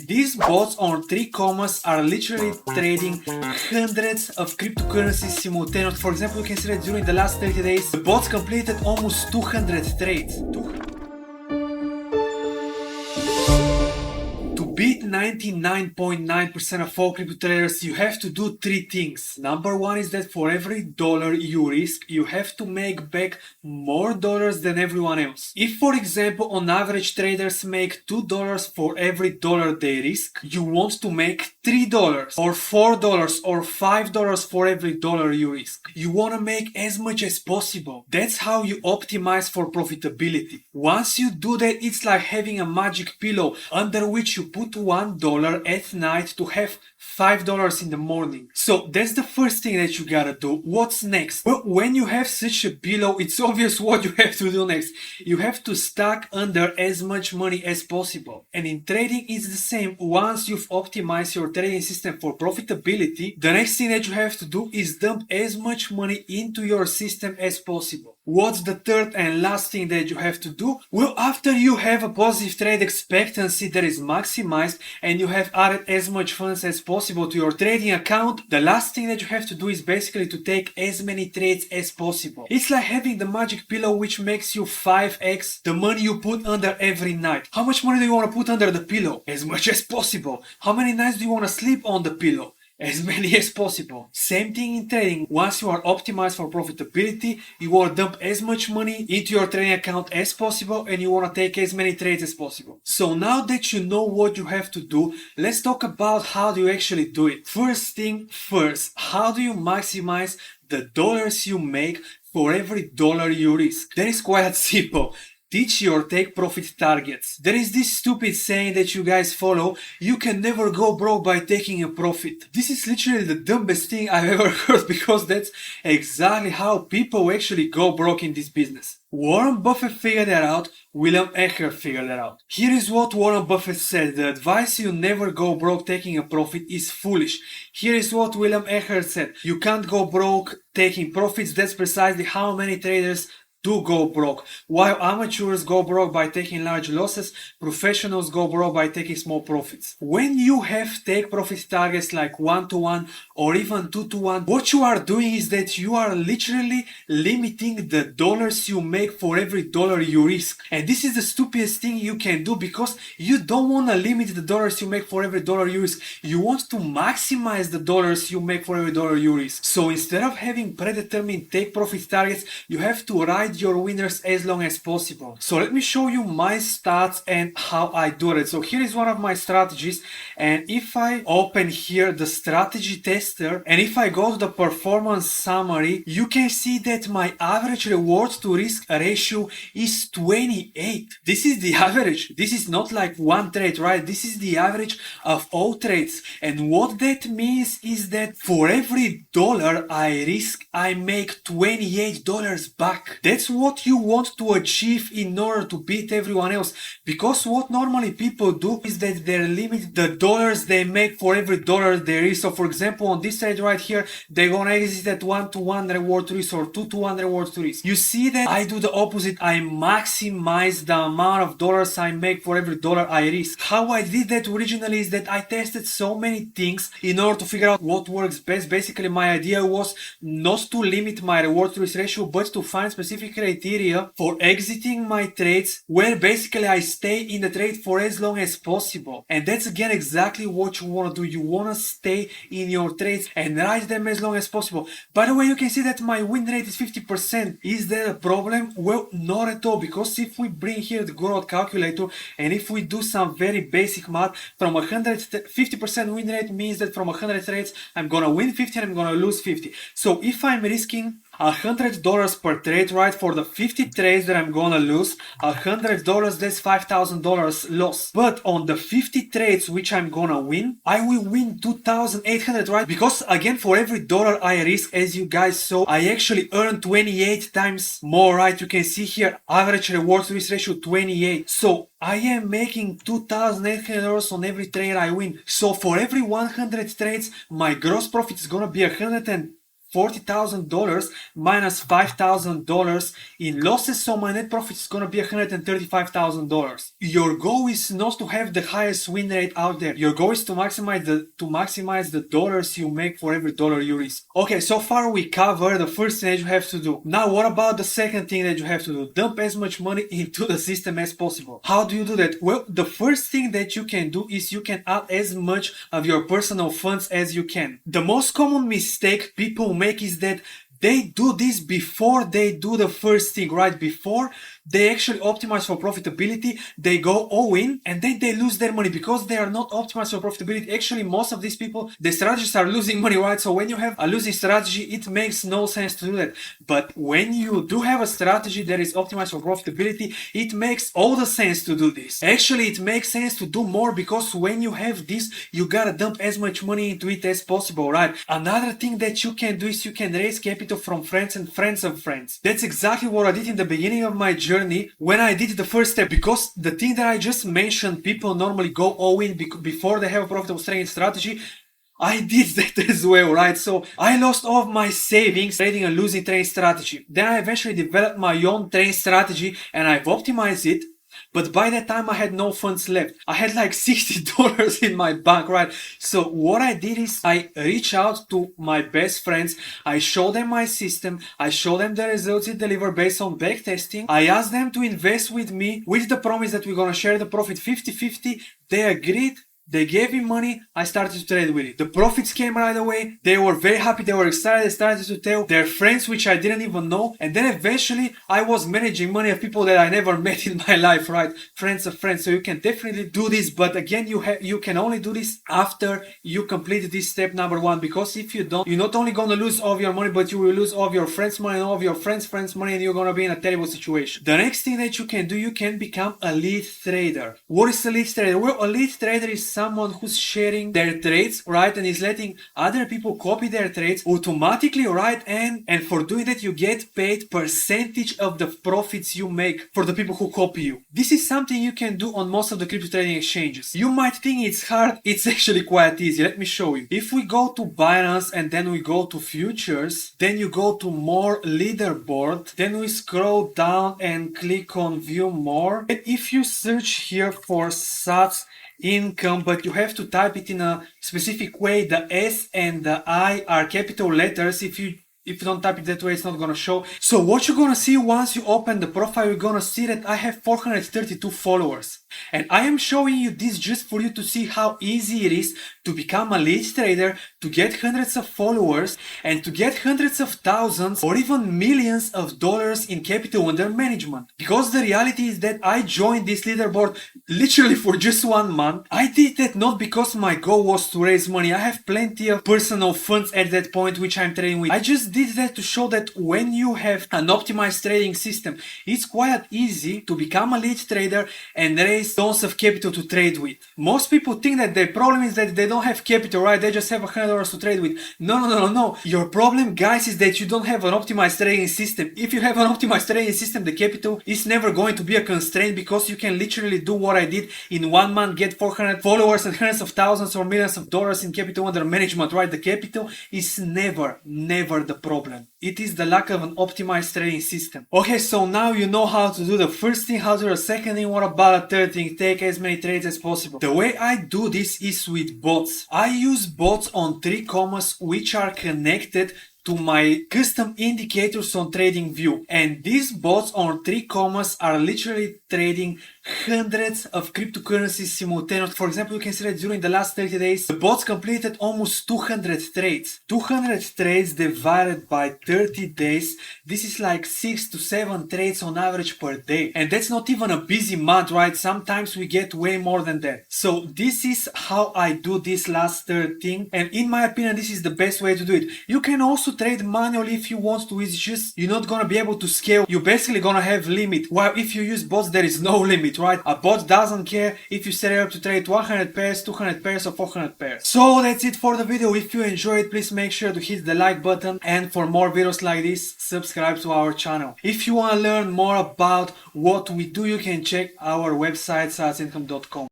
These bots on 3 commas are literally trading hundreds of cryptocurrencies simultaneously. For example, you can see that during the last 30 days, the bots completed almost 200 trades. To beat 99.9% of all crypto traders, you have to do 3 things. Number one is that for every dollar you risk, you have to make back more dollars than everyone else. If, for example, on average traders make $2 for every dollar they risk, you want to make $3 or $4 or $5 for every dollar you risk. You want to make as much as possible. That's how you optimize for profitability. Once you do that, it's like having a magic pillow under which you put $1 at night to have $5 in the morning. So that's the first thing that you gotta do. What's next? Well, when you have such a pillow, it's obvious what you have to do next. You have to stack under as much money as possible. And in trading, it's the same. Once you've optimized your trading system for profitability, the next thing that you have to do is dump as much money into your system as possible. What's the third and last thing that you have to do? Well, after you have a positive trade expectancy that is maximized and you have added as much funds as possible to your trading account, the last thing that you have to do is basically to take as many trades as possible. It's like having the magic pillow which makes you 5x the money you put under every night. How much money do you want to put under the pillow? As much as possible. How many nights do you want to sleep on the pillow? As many as possible. Same thing in trading. Once you are optimized for profitability, you want to dump as much money into your trading account as possible and you want to take as many trades as possible. So now that you know what you have to do, let's talk about how do you actually do it. First thing first, how do you maximize the dollars you make for every dollar you risk? That is quite simple. Teach your take profit targets. There is this stupid saying that you guys follow, you can never go broke by taking a profit. This is literally the dumbest thing I've ever heard because that's exactly how people actually go broke in this business. Warren Buffett figured that out, William Eckert figured that out. Here is what Warren Buffett said, the advice you never go broke taking a profit is foolish. Here is what William Eckert said, you can't go broke taking profits, that's precisely how many traders do go broke. While amateurs go broke by taking large losses, professionals go broke by taking small profits. When you have take profit targets like 1-to-1 or even 2-to-1, what you are doing is that you are literally limiting the dollars you make for every dollar you risk. And this is the stupidest thing you can do because you don't want to limit the dollars you make for every dollar you risk. You want to maximize the dollars you make for every dollar you risk. So instead of having predetermined take profit targets, you have to ride your winners as long as possible. So let me show you my stats and how I do it. So here is one of my strategies, and if I open here the strategy tester and if I go to the performance summary, you can see that my average reward to risk ratio is 28. This is the average. This is not like one trade, right? This is the average of all trades. And what that means is that for every dollar I risk, I make $28 back. That's what you want to achieve in order to beat everyone else. Because what normally people do is that they limit the dollars they make for every dollar there is. So for example, on this side right here, they're gonna exit at 1-to-1 reward to risk or 2-to-1 reward to risk. You see that I do the opposite. I maximize the amount of dollars I make for every dollar I risk. How I did that originally is that I tested so many things in order to figure out what works best. Basically, my idea was not to limit my reward to risk ratio, but to find specific criteria for exiting my trades where basically I stay in the trade for as long as possible. And that's again exactly what you want to do. You want to stay in your trades and ride them as long as possible. By the way, you can see that my win rate is 50%. Is that a problem? Well, not at all, because if we bring here the growth calculator and if we do some very basic math, from 50% win rate means that from 100 trades I'm gonna win 50 and I'm gonna lose 50. So if I'm risking $100 per trade, right, for the 50 trades that I'm gonna lose, $100, that's $5,000 loss. But on the 50 trades which I'm gonna win, I will win 2,800, right? Because again, for every dollar I risk, as you guys saw, I actually earn 28 times more, right? You can see here, average reward to risk ratio 28. So I am making $2,800 on every trade I win. So for every 100 trades, my gross profit is gonna be 140 $40,000 minus $5,000 in losses, so my net profit is gonna be $135,000. Your goal is not to have the highest win rate out there. Your goal is to maximize the dollars you make for every dollar you risk. Okay, so far we covered the first thing that you have to do. Now what about the second thing that you have to do? Dump as much money into the system as possible. How do you do that? Well, the first thing that you can do is you can add as much of your personal funds as you can. The most common mistake people make is that they do this before they do the first thing, right? Before they actually optimize for profitability, they go all in and then they lose their money because they are not optimized for profitability. Actually, most of these people, the strategies are losing money, right? So when you have a losing strategy, it makes no sense to do that. But when you do have a strategy that is optimized for profitability, it makes all the sense to do this. Actually, it makes sense to do more because when you have this, you gotta dump as much money into it as possible, right? Another thing that you can do is you can raise capital from friends and friends of friends. That's exactly what I did in the beginning of my journey when I did the first step, because the thing that I just mentioned, people normally go all in before they have a profitable trading strategy. I did that as well, right? So I lost all of my savings trading a losing trading strategy. Then I eventually developed my own trading strategy and I've optimized it. But by that time I had no funds left. I had like $60 in my bank, right? So what I did is I reached out to my best friends. I showed them my system. I showed them the results it delivered based on backtesting. I asked them to invest with me with the promise that we're gonna share the profit 50-50. They agreed. They gave me money, I started to trade with it. The profits came right away, they were very happy, they were excited, they started to tell their friends which I didn't even know, and then eventually I was managing money of people that I never met in my life, right? Friends of friends, so you can definitely do this, but again, you can only do this after you complete this step number one, because if you don't, you're not only gonna lose all of your money, but you will lose all of your friends' money and all of your friends' money, and you're gonna be in a terrible situation. The next thing that you can do, you can become a lead trader. What is a lead trader? Well, a lead trader is someone who's sharing their trades, right, and is letting other people copy their trades automatically, right, and for doing that you get paid percentage of the profits you make for the people who copy you. This is something you can do on most of the crypto trading exchanges. You might think it's hard, it's actually quite easy. Let me show you. If we go to Binance and then we go to futures, then you go to more leaderboard, then we scroll down and click on view more, and if you search here for SATS income, but you have to type it in a specific way. The S and the I are capital letters. If you don't type it that way, it's not gonna show. So what you're gonna see once you open the profile, you're gonna see that I have 432 followers. And I am showing you this just for you to see how easy it is to become a lead trader, to get hundreds of followers, and to get hundreds of thousands or even millions of dollars in capital under management. Because the reality is that I joined this leaderboard literally for just 1 month. I did that not because my goal was to raise money. I have plenty of personal funds at that point which I'm trading with. I just did that to show that when you have an optimized trading system, it's quite easy to become a lead trader and raise tons of capital to trade with. Most people think that their problem is that they don't have capital, right? They just have $100 to trade with. No. Your problem, guys, is that you don't have an optimized trading system. If you have an optimized trading system, the capital is never going to be a constraint, because you can literally do what I did in 1 month, get 400 followers and hundreds of thousands or millions of dollars in capital under management, right? The capital is never the problem. It is the lack of an optimized trading system. Okay, so now you know how to do the first thing, how to do the second thing. What about the third thing? Take as many trades as possible. The way I do this is with bots. I use bots on 3 which are connected to my custom indicators on TradingView, and these bots on 3 are literally trading hundreds of cryptocurrencies simultaneously. For example, you can see that during the last 30 days, the bots completed almost 200 trades. 200 trades divided by 30 days, this is like 6 to 7 trades on average per day. And that's not even a busy month, right? Sometimes we get way more than that. So this is how I do this last third thing. And in my opinion, this is the best way to do it. You can also trade manually if you want to. It's just you're not gonna be able to scale. You're basically gonna have limit. While if you use bots, there is no limit, right? A bot doesn't care if you set it up to trade 100 pairs, 200 pairs or 400 pairs. So that's it for the video. If you enjoyed, please make sure to hit the like button, and for more videos like this, subscribe to our channel. If you want to learn more about what we do, you can check our website satsincome.com.